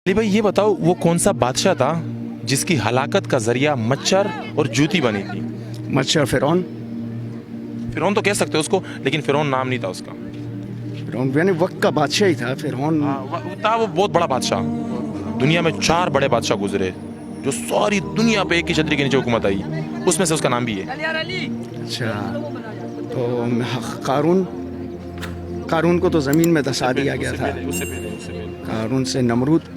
अली भाई ये बताओ वो कौन सा बादशाह था जिसकी हलाकत का जरिया मच्छर और जूती बनी थी? मच्छर फिरौन। फिरौन तो कह सकते हो उसको, लेकिन फिरौन नाम नहीं था उसका। फिरौन यानी वक्त का बादशाह ही था फिरौन। था वो बहुत बड़ा बादशाह। दुनिया में 4 बड़े बादशाह गुजरे जो सारी दुनिया पे एक ही छतरी के नीचे हुकूमत आई, उसमें से उसका नाम भी है। अच्छा, तो कारून। कारून को तो ज़मीन में धंसा दिया गया था। उससे पहले कारून से नमरूद।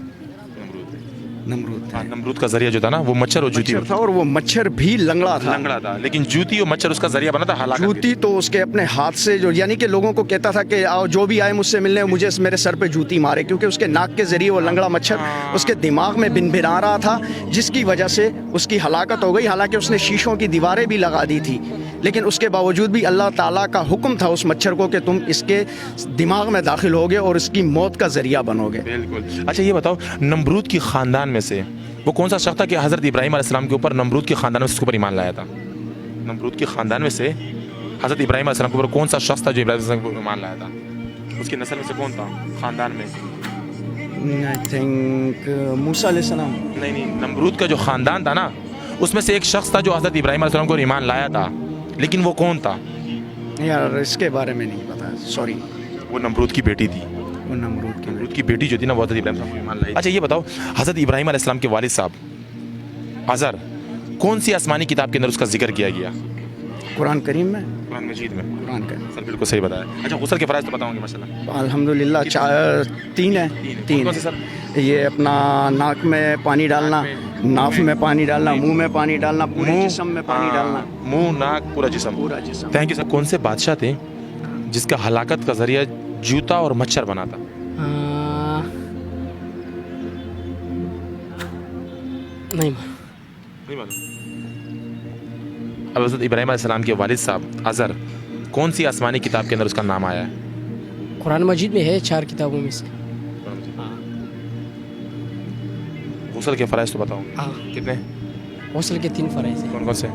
नमरूद था। नमरूद का जरिया जो था ना वो मच्छर और जूती मच्छर था, और वो मच्छर भी लंगड़ा था। लेकिन जूती और मच्छर उसका जरिया बना था हलाकत। जूती तो उसके अपने हाथ से, जो यानी कि लोगों को कहता था कि आओ जो भी आए मुझसे मिलने मुझे मेरे सर पे जूती मारे, क्योंकि उसके नाक के जरिए वो लंगड़ा मच्छर उसके दिमाग में भिनभिना रहा था, जिसकी वजह से उसकी हलाकत हो गई। हालांकि उसने शीशों की दीवारें भी लगा दी थी, लेकिन उसके बावजूद भी अल्लाह ताला का हुक्म था उस मच्छर को कि तुम इसके दिमाग में दाखिल होगे और इसकी मौत का जरिया बनोगे। बिल्कुल। अच्छा ये बताओ, नमरूद की खानदान में से वो कौन सा शख्स था कि हज़रत इब्राहीम अलैहिस्सलाम के ऊपर नमरूद के खानदान में से उसके ऊपर ईमान लाया था? नमरूद के खानदान में से हज़रत इब्राहीम अलैहिस्सलाम के ऊपर कौन सा शख्स था जो इब्राहीम अलैहिस्सलाम के ऊपर ईमान लाया था? उसकी नस्ल में से कौन था खानदान में? आई थिंक मूसा अलैहिस्सलाम। नहीं, नमरूद का जो खानदान था ना उसमें से एक शख्स था जो हज़रत इब्राहीम अलैहिस्सलाम को ईमान लाया था, लेकिन वो कौन था? यार इसके बारे में नहीं पता, सॉरी। वो नमरूद की बेटी थी। वो नमरूद की बेटी जो थी ना वो हज़रत इब्राहीम अलैहिस्सलाम को ईमान लाई। अच्छा ये बताओ, हज़रत इब्राहीम अलैहिस्सलाम के वालिद साहब अज़र कौन सी आसमानी किताब के अंदर उसका जिक्र किया गया? कुरान करीम में। कुरान मजीद में। कुरान का सर बिल्कुल सही बताया। अच्छा गुस्ल के फ़राइज़ तो बताओगे माशाल्लाह? अल्हम्दुलिल्लाह 3 है। 3 कौन से सर? ये अपना नाक में पानी डालना, नाफ में पानी डालना, मुंह में पानी डालना, पूरे जिस्म में पानी डालना। मुंह नाक पूरा जिस्म। पूरा जिस्म। Thank you sir. कौन से बादशाह थे जिसका हलाकत का जरिया जूता और मच्छर बना था? नहीं मालूम। अब हज़रत इब्राहीम अलैहिस्सलाम के वालिद साहब अज़र कौन सी आसमानी किताब के अंदर उसका नाम आया है? कुरान मजीद में है 4 किताबों में से। गुस्ल के फ़राइज़ तो बताओ। हाँ, कितने? गौसल के 3 फ़राइज़ हैं। कौन कौन से?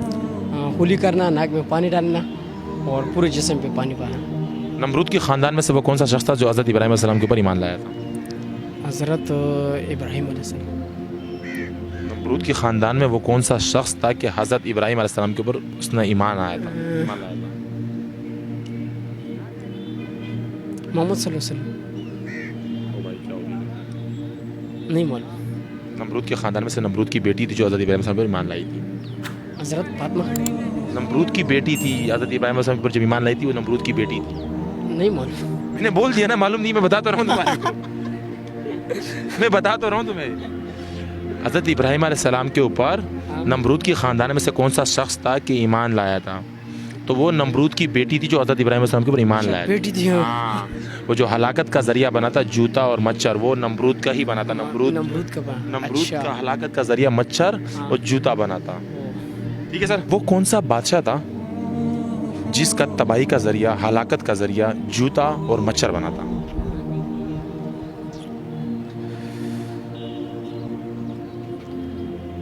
कुली करना, नाक में पानी डालना और पूरे जिस्म पे पानी बहाना। नमरूद के ख़ानदान में से वो कौन सा शख्स था जो हज़रत इब्राहीम अलैहिस्सलाम के ऊपर ईमान लाया था? हज़रत इब्राहीम अलैहिस्सलाम। नमरूद के ख़ानदान में वो कौन सा शख्स था कि हज़रत इब्राहीम अलैहिस्सलाम के ऊपर उसने ईमान लाया था? मोहम्मद सल्लल्लाहु अलैहि वसल्लम। नहीं मालूम। नमरूद के ख़ानदान में से नमरूद की बेटी थी जो हज़रत इब्राहीम अलैहिस्सलाम पर ईमान लाई थी। हज़रत फातिमा। नमरूद की बेटी थी हज़रत इब्राहीम अलैहिस्सलाम के ऊपर जब ईमान लाई थी, वो नमरूद की बेटी थी। नहीं मालूम। मैंने बोल दिया ना, मालूम नहीं, मैं बता तो रहा हूँ तुम्हारे को। मैं बता तो रहा हूँ तुम्हें। हज़रत इब्राहीम अलैहिस्सलाम के ऊपर नमरूद की ख़ानदान में से कौन सा शख्स था कि ईमान लाया था? तो वो नमरूद की बेटी थी जो हज़रत इब्राहीम अलैहिस्सलाम के ऊपर ईमान लाया था। बेटी थी। हाँ, वो जो हलाकत का जरिया बना था जूता और मच्छर, वो नमरूद का ही बना था। नमरूद का हलाकत का जरिया मच्छर और जूता बना था। ठीक है सर। वो कौन सा बादशाह था जिसका तबाही का जरिया, हलाकत का जरिया जूता और मच्छर बना था?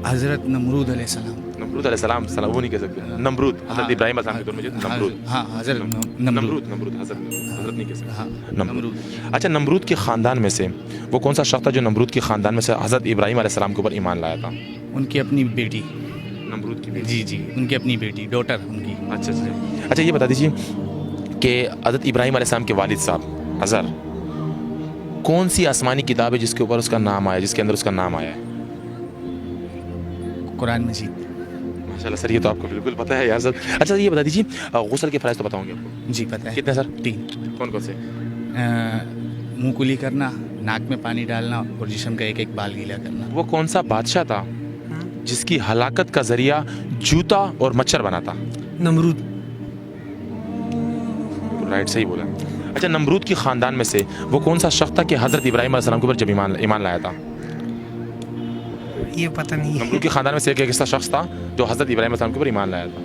हज़रत नमरूद अलैहिस्सलाम। नमरूद अलैहिस्सलाम सलाम वो नहीं कह सकते। नमरूद हज़रत इब्राहीम अलैहिस्सलाम के दौर में जो नमरूद। हाँ, हज़रत नमरूद हज़रत नहीं कह सकते। हाँ, नमरूद। अच्छा, नमरूद के ख़ानदान में से वो कौन सा शख्स था जो नमरूद के ख़ानदान में से हज़रत इब्राहीम अलैहिस्सलाम के ऊपर ईमान लाया था? उनकी अपनी बेटी। नमरूद की बेटी। जी, उनकी अपनी बेटी, डॉटर उनकी। अच्छा ये बता दीजिए कि हज़रत इब्राहीम अलैहिस्सलाम के वालिद साहब अज़र कौन सी आसमानी किताब है जिसके ऊपर उसका नाम आया, जिसके अंदर उसका नाम आया है? कुरान मजीद। माशाल्लाह सर, ये तो आपको बिल्कुल पता है यार सर। अच्छा ये बता दीजिए, गुस्ल के फ़राइज़ तो बताओगे आपको? जी पता है। कितने सर? 3। कौन कौन से? मुँह कुली करना, नाक में पानी डालना और जिस्म का एक बाल गीला करना। वो कौन सा बादशाह था जिसकी हलाकत का जरिया जूता और मच्छर बना था? नमरूद। राइट, सही बोला। अच्छा, नमरूद की ख़ानदान में से वो कौन सा शख्स था कि हज़रत इब्राहीम अलैहिस्सलाम के ऊपर जब ईमान लाया था? ये पता नहीं है। नमरूद के ख़ानदान में से एक ऐसा शख्स था जो हज़रत इब्राहीम अलैहिस्सलाम के ऊपर ईमान लाया था।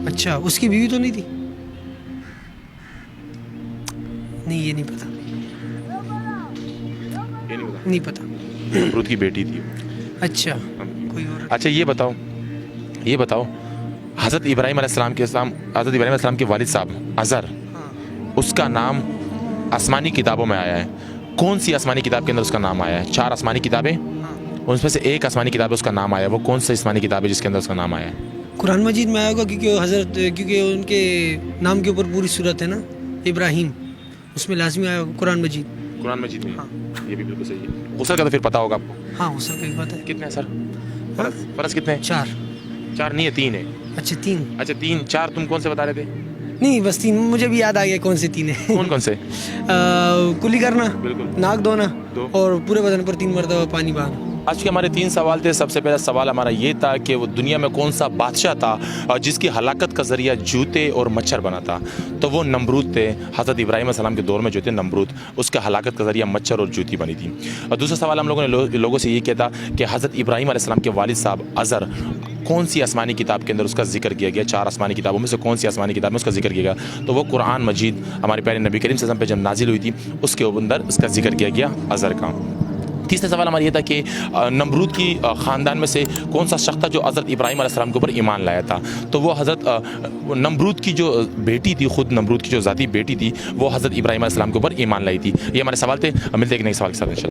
अच्छा, उसकी बीवी तो नहीं थी? नहीं, ये नहीं पता। नहीं पता। नमरूद की बेटी थी। अच्छा, कोई और? अच्छा ये बताओ हज़रत इब्राहीम अलैहिस्सलाम के वालिद साहब अज़र, उसका नाम आसमानी किताबों में आया है, कौन सी आसमानी किताब के अंदर उसका नाम आया है? 4 आसमानी किताबें, उसमें से एक आसमानी किताब है उसका नाम आया है, वो कौन सी आसमानी किताब है जिसके अंदर उसका नाम आया है? कुरान मजीद में आया होगा क्योंकि उनके नाम के ऊपर पूरी सूरत है ना, इब्राहिम, उसमें लाजमी आया होगा कुरान मजीद। कुरान मजीद में। हाँ। ये भी बिल्कुल सही है। गुस्सा का तो फिर पता होगा आपको। हाँ, हो सकता है, पता है। कितने हैं सर? फर्ज कितने हैं? 4। 4 नहीं है, 3 है। अच्छा 3। अच्छा 3, 4 तुम कौन से बता रहे थे? नहीं बस 3, मुझे भी याद आ गया कौन से 3 है। कौन कौन से? कुली करना, बिल्कुल। नाक धोना, दो। और पूरे बदन पर 3 मरतबा पानी बहाना। आज के हमारे 3 सवाल थे। सबसे पहला सवाल हमारा ये था कि वो दुनिया में कौन सा बादशाह था जिसकी हलाकत का ज़रिया जूते और मच्छर बना था? तो वो नमरूद थे। हज़रत इब्राहीम अलैहिस्सलाम के दौर में जो थे नमरूद, उसके हलाकत का ज़रिया मच्छर और जूती बनी थी। और दूसरा सवाल हम लोगों ने लोगों से ये किया था कि हज़रत इब्राहीम अलैहिस्सलाम के वालिद साहब अज़र, कौन सी आसमानी किताब के अंदर उसका जिक्र किया गया? 4 आसमानी किताबों में से कौन सी आसमानी किताब में उसका जिक्र किया गया? तो वो कुरान मजीद हमारे प्यारे नबी करीम सल्लल्लाहु अलैहि वसल्लम पे जब नाजिल हुई थी उसके अंदर उसका जिक्र किया गया अज़र का। तीसरा सवाल हमारा ये था कि नमरूद की ख़ानदान में से कौन सा शख्स था जो हज़रत इब्राहीम अलैहिस्सलाम के ऊपर ईमान लाया था? तो वो हज़रत नमरूद की जो बेटी थी, ख़ुद नमरूद की जो ज़ाती बेटी थी, वो हज़रत इब्राहीम अलैहिस्सलाम के ऊपर ईमान लाई थी। ये हमारे सवाल थे। मिलते हैं एक नए सवाल के साथ इंशाल्लाह।